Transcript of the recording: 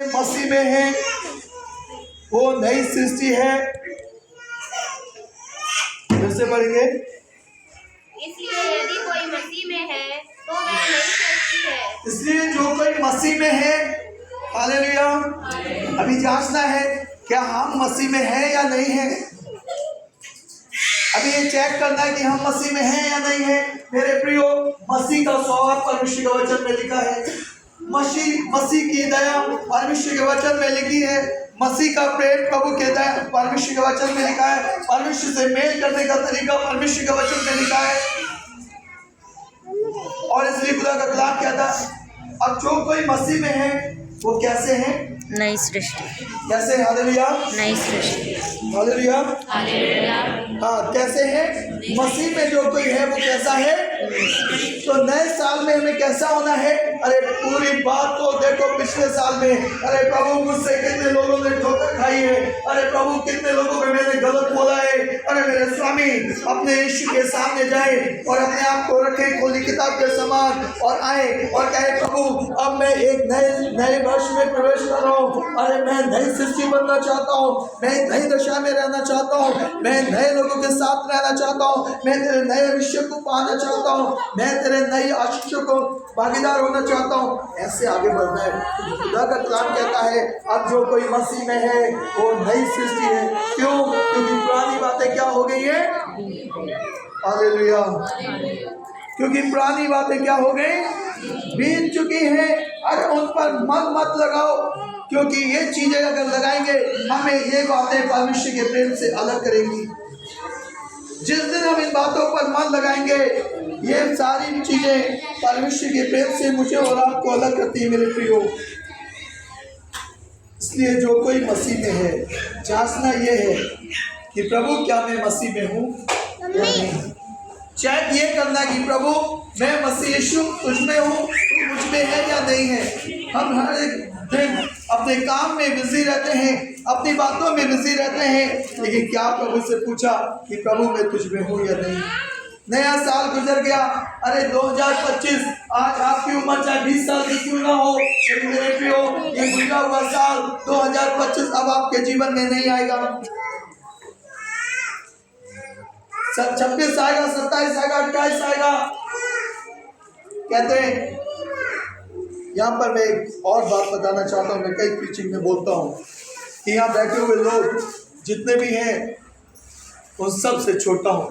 मसीह में है वो नई सृष्टि है। फिर से पढ़ेंगे। इसलिए यदि कोई मसीह में है तो वह नई सृष्टि है। इसलिए जो कोई मसीह में है, हालेलुया, अभी जांचना है क्या हम मसीह में हैं या नहीं है। अभी ये चेक करना है कि हम मसीह में हैं या नहीं है। मेरे प्रियो, मसीह का स्वभाव परमेश्वर के वचन में लिखा है। मसीह की दया परमेश्वर के वचन में लिखी है। मसीह का प्रेम प्रभु के दया परमेश्वर के वचन में लिखा है। परमेश्वर से मेल करने का तरीका परमेश्वर के वचन में लिखा है। और इसलिए खुदा का कलाम कहता है, अब जो कोई मसीह में है वो कैसे है? नई सृष्टि। कैसे? हालेलुया, नई सृष्टि। Hallelujah, hallelujah. हाँ, कैसे है? मसीह में जो कोई है वो कैसा है? तो नए साल में हमें कैसा होना है? अरे पूरी बात तो देखो पिछले साल में, अरे प्रभु मुझसे कितने लोगों ने ठोकर खाई है। अरे प्रभु कितने लोगों को मैंने गलत बोला है। अरे मेरे स्वामी अपने यीशु के सामने जाए और अपने आप को रखे खोली किताब के समान और आए और कहे, प्रभु अब मैं एक नए वर्ष में प्रवेश कर रहा हूँ। अरे मैं नई सृष्टि बनना चाहता हूँ। मैं नई दशा में रहना चाहता हूँ। मैं नए लोगों के साथ रहना चाहता हूँ। मैं तेरे नए विषय को पाना चाहता हूँ। मैं तेरे नई आशीषों को भागीदार होना चाहता हूँ। ऐसे आगे बढ़ना है। खुदा का कलाम कहता है, अब जो कोई मसीह में है वो नई सृष्टि है। क्यों? क्योंकि पुरानी बातें क्या हो गई है? हालेलुया। क्योंकि पुरानी बातें क्या हो गई? बीत चुकी हैं। अरे उन पर मन मत लगाओ, क्योंकि ये चीजें अगर लगाएंगे हमें ये बातें परमेश्वर के प्रेम से अलग करेंगी। जिस दिन हम इन बातों पर मन लगाएंगे, ये सारी चीजें परमेश्वर के प्रेम से मुझे और आपको अलग करती है। मेरे प्रियो, इसलिए जो कोई मसीह में है, जांचना ये है कि प्रभु क्या मैं मसीह में हूँ या नहीं। चेक ये करना कि प्रभु मैं मसीह यीशु तुझ में हूँ, तू मुझ में है या नहीं है। हम हर एक दिन अपने काम में बिजी रहते हैं, अपनी बातों में बिजी रहते हैं, लेकिन क्या प्रभु से पूछा कि प्रभु मैं तुझ में हूँ या नहीं। नया साल गुजर गया। अरे 2025, आज आपकी उम्र चाहे 20 साल की क्यों ना हो, लेकिन मेरे प्रियो ये गुजरा हुआ साल 2025 अब आपके जीवन में नहीं आएगा। 26 आएगा, 27 आएगा, 28 आएगा। कहते हैं, यहाँ पर मैं एक और बात बताना चाहता हूँ। मैं कई प्रीचिंग में बोलता हूँ कि यहाँ बैठे हुए लोग जितने भी हैं उन सब से छोटा हूँ।